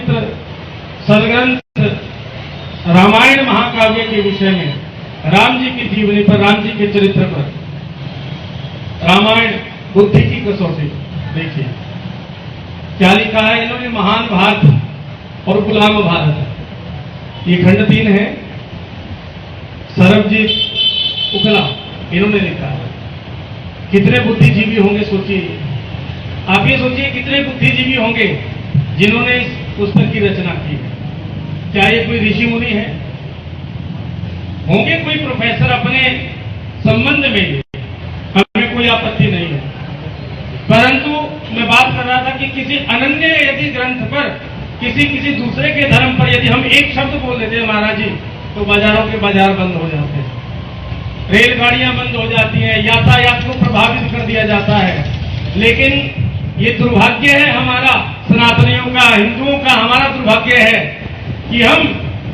पवित्र सदग्रंथ रामायण महाकाव्य के विषय में, राम जी की जीवनी पर, राम जी के चरित्र पर, रामायण बुद्धि की कसौटी। देखिए क्या लिखा है इन्होंने, महान भारत और गुलाम भारत, ये खंड 3 है। सरबजीत उखला इन्होंने लिखा है। कितने बुद्धिजीवी होंगे सोचिए, आप ये सोचिए कितने बुद्धिजीवी होंगे जिन्होंने इस पुस्तक की रचना की है। क्या ये कोई ऋषि मुनि है? होंगे कोई प्रोफेसर अपने संबंध में, हमें कोई आपत्ति नहीं है, परंतु मैं बात कर रहा था कि किसी अनन्य यदि ग्रंथ पर, किसी दूसरे के धर्म पर यदि हम एक शब्द बोल देते हैं महाराज जी, तो बाजारों के बाजार बंद हो जाते हैं, रेलगाड़ियां बंद हो जाती हैं, यातायात को प्रभावित कर दिया जाता है। लेकिन ये दुर्भाग्य है हमारा, सनातनियों का, हिंदुओं का हमारा दुर्भाग्य है कि हम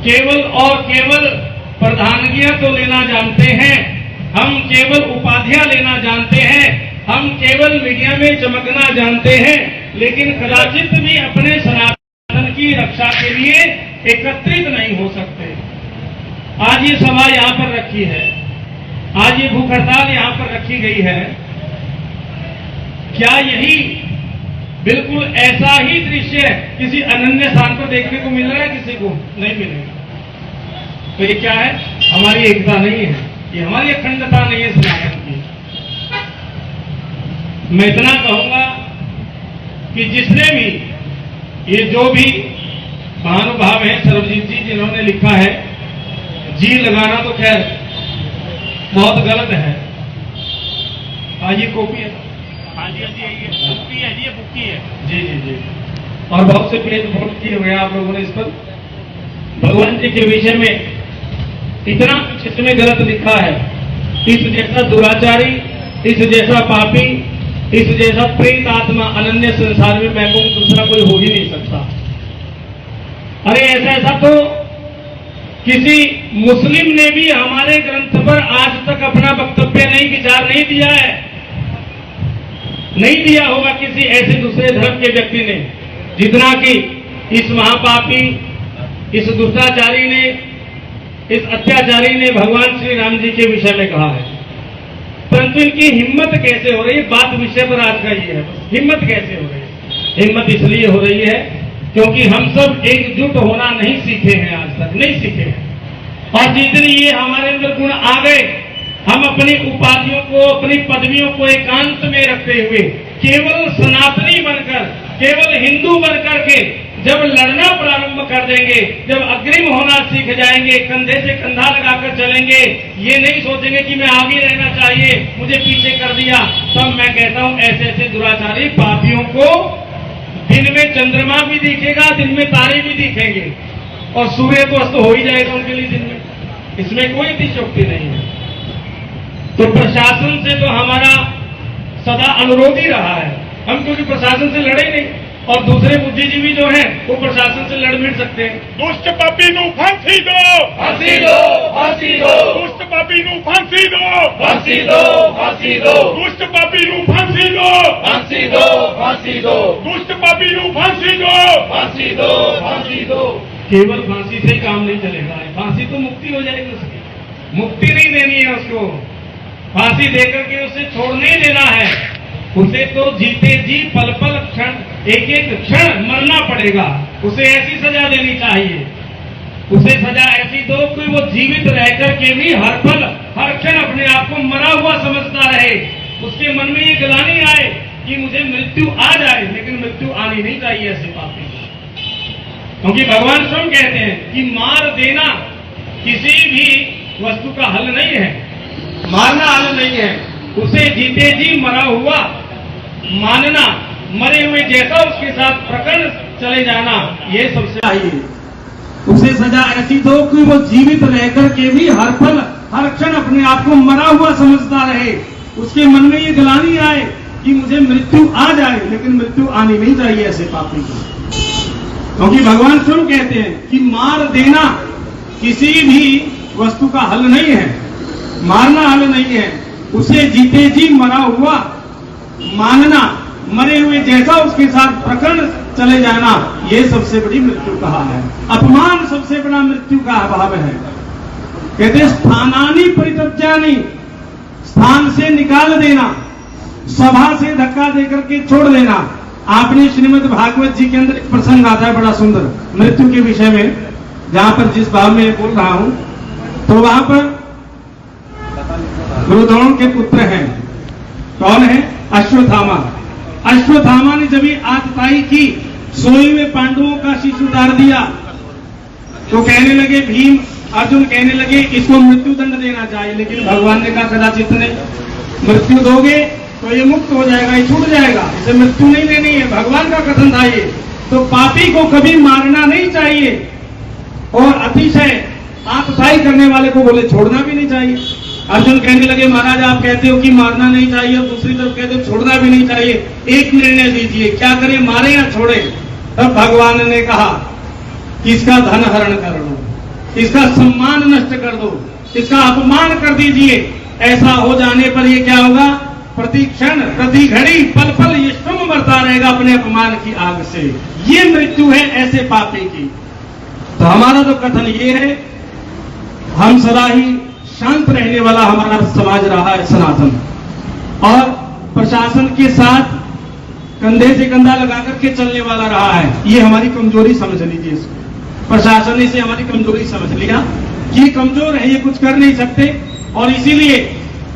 केवल और केवल प्रधानगियां तो लेना जानते हैं, हम केवल उपाधियां लेना जानते हैं, हम केवल मीडिया में चमकना जानते हैं, लेकिन कदाचित भी अपने सनातन की रक्षा के लिए एकत्रित नहीं हो सकते। आज ये सभा यहाँ पर रखी है, आज ये भूख हड़ताल यहाँ पर रखी गई है, क्या यही बिल्कुल ऐसा ही दृश्य किसी अनन्य स्थान पर देखने को मिल रहा है? किसी को नहीं मिलेगा। तो ये क्या है? हमारी एकता नहीं है, ये हमारी अखंडता नहीं है सनातन की। मैं इतना कहूंगा कि जिसने भी, ये जो भी महानुभाव है सरबजीत जी जिन्होंने लिखा है, जी लगाना तो खैर बहुत गलत है। आज ये कॉपी है, हाँ जी, ये बुक्की है जी, ये बुक्की है जी जी जी। और बहुत से पेज फोल्ड किए हुए आप लोगों ने इस पर। भगवान जी के विषय में इतना कुछ इसमें गलत लिखा है, इस जैसा दुराचारी, इस जैसा पापी, इस जैसा प्रेत आत्मा अनन्य संसार में मैं कहूं दूसरा कोई हो ही नहीं सकता। अरे ऐसा तो किसी मुस्लिम ने भी हमारे ग्रंथ पर आज तक अपना वक्तव्य नहीं, विचार नहीं दिया है, नहीं दिया होगा किसी ऐसे दूसरे धर्म के व्यक्ति ने, जितना कि इस महापापी, इस दुष्टाचारी ने, इस अत्याचारी ने भगवान श्री राम जी के विषय में कहा है। परंतु इनकी हिम्मत कैसे हो रही है, बात विषय पर आज का ये है, हिम्मत कैसे हो रही है? हिम्मत इसलिए हो रही है क्योंकि हम सब एकजुट होना नहीं सीखे हैं, आज तक नहीं सीखे हैं। और जितने ये हमारे अंदर गुण आ गए, हम अपनी उपाधियों को, अपनी पदवियों को एकांत में रखते हुए केवल सनातनी बनकर, केवल हिंदू बनकर के जब लड़ना प्रारंभ कर देंगे, जब अग्रिम होना सीख जाएंगे, कंधे से कंधा लगाकर चलेंगे, ये नहीं सोचेंगे कि मैं आगे रहना चाहिए, मुझे पीछे कर दिया, तब मैं कहता हूं ऐसे ऐसे दुराचारी पापियों को दिन में चंद्रमा भी दिखेगा, दिन में तारे भी दिखेंगे, और सूर्य तो अस्त हो ही जाएगा उनके लिए दिन में। इसमें कोई अतिशयोक्ति नहीं है। तो प्रशासन से तो हमारा सदा अनुरोध ही रहा है, हम क्योंकि प्रशासन से लड़े नहीं, और दूसरे बुद्धिजीवी जो हैं वो प्रशासन से लड़ मिल सकते हैं। दुष्ट पापी नू फांसी दो, फांसी दो, फांसी दो, दुष्ट पापी नू फांसी दो, फांसी दो, फांसी दो, दुष्ट पापी नू फांसी दो, फांसी दो, फांसी दो, दुष्ट पापी नू फांसी दो, फांसी दो, फांसी दो। केवल फांसी से ही काम नहीं चलेगा, फांसी तो मुक्ति हो जाएगी उसकी, मुक्ति नहीं देनी है उसको, फांसी देकर के उसे छोड़ नहीं देना है, उसे तो जीते जी पल पल क्षण, एक एक क्षण मरना पड़ेगा, उसे ऐसी सजा देनी चाहिए, उसे सजा ऐसी दो कि वो जीवित रहकर के भी हर पल हर क्षण अपने आप को मरा हुआ समझता रहे, उसके मन में ये ग्लानि आए कि मुझे मृत्यु आ जाए, लेकिन मृत्यु आनी नहीं चाहिए ऐसे पापी, क्योंकि भगवान स्वयं कहते हैं कि मार देना किसी भी वस्तु का हल नहीं है, मारना हल नहीं है, उसे जीते जी मरा हुआ मानना, मरे हुए जैसा उसके साथ प्रकरण चले जाना, ये सबसे चाहिए। उसे सजा ऐसी दो कि वो जीवित रहकर के भी हर पल हर क्षण अपने आप को मरा हुआ समझता रहे, उसके मन में ये ग्लानि आए कि मुझे मृत्यु आ जाए, लेकिन मृत्यु आनी नहीं चाहिए ऐसे पापी को, क्योंकि भगवान स्वयं कहते हैं कि मार देना किसी भी वस्तु का हल नहीं है, मारना हल नहीं है, उसे जीते जी मरा हुआ मानना, मरे हुए जैसा उसके साथ प्रकरण चले जाना, ये सबसे बड़ी मृत्यु कहा है। अपमान सबसे बड़ा मृत्यु का अभाव है। कहते स्थानानि परित्यज्यानि, स्थान से निकाल देना, सभा से धक्का देकर के छोड़ देना। आपने श्रीमद् भागवत जी के अंदर एक प्रसंग आता है बड़ा सुंदर मृत्यु के विषय में, जहां पर जिस भाव में बोल रहा हूं, तो वहां पर गुरुद्रोण के पुत्र हैं, कौन है? अश्वत्थामा। अश्वत्थामा ने जब ये आतताई की, सोए हुए पांडवों का शीश उतार दिया, तो कहने लगे भीम अर्जुन कहने लगे इसको मृत्यु दंड देना चाहिए, लेकिन भगवान ने कहा कदाचित ने मृत्यु दोगे तो ये मुक्त हो जाएगा, ये छूट जाएगा, इसे मृत्यु नहीं लेनी है, भगवान का कथन था ये। तो पापी को कभी मारना नहीं चाहिए, और अतिशय आतताई करने वाले को बोले छोड़ना भी नहीं चाहिए। अर्जुन कहने लगे महाराज आप कहते हो कि मारना नहीं चाहिए, और दूसरी तरफ कहते हो छोड़ना भी नहीं चाहिए, एक निर्णय दीजिए, क्या करें, मारे या छोड़े? तब भगवान ने कहा कि इसका धन हरण कर लो, इसका सम्मान नष्ट कर दो, इसका अपमान कर दीजिए। ऐसा हो जाने पर ये क्या होगा? प्रति क्षण प्रति घड़ी पल पल ये श्रम मरता रहेगा अपने अपमान की आग से। ये मृत्यु है ऐसे पापी की। तो हमारा तो कथन ये है, हम सदा ही शांत रहने वाला हमारा समाज रहा है सनातन, और प्रशासन के साथ कंधे से कंधा लगाकर के चलने वाला रहा है। ये हमारी कमजोरी समझ लीजिए इसको। प्रशासन ने इसे हमारी कमजोरी समझ लिया, ये कमजोर है, ये कुछ कर नहीं सकते, और इसीलिए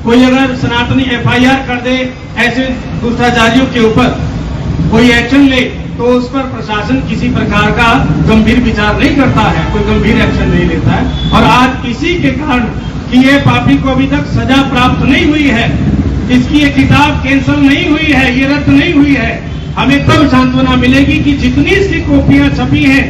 कोई अगर सनातनी एफआईआर कर दे ऐसे भ्रष्टाचारियों के ऊपर, कोई एक्शन ले, तो उस पर प्रशासन किसी प्रकार का गंभीर विचार नहीं करता है, कोई गंभीर एक्शन नहीं लेता है। और आज इसी के कारण कि ये पापी को अभी तक सजा प्राप्त नहीं हुई है, इसकी ये किताब कैंसल नहीं हुई है, ये रद्द नहीं हुई है, हमें तब सांत्वना मिलेगी कि जितनी इसकी कॉपियां छपी हैं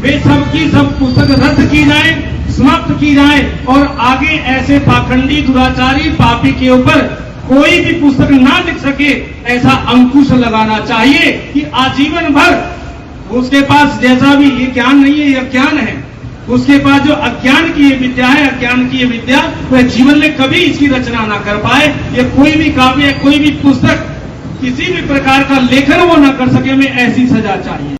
वे सब की सब पुस्तक रद्द की जाए, समाप्त की जाए, और आगे ऐसे पाखंडी दुराचारी पापी के ऊपर कोई भी पुस्तक ना लिख सके, ऐसा अंकुश लगाना चाहिए कि आजीवन भर उसके पास जैसा भी ये ज्ञान नहीं है, यह ज्ञान है, उसके पास जो अज्ञान की ये विद्या है, अज्ञान की ये विद्या, वह जीवन में कभी इसकी रचना ना कर पाए। ये कोई भी काव्य, कोई भी पुस्तक, किसी भी प्रकार का लेखन वो ना कर सके, में ऐसी सजा चाहिए।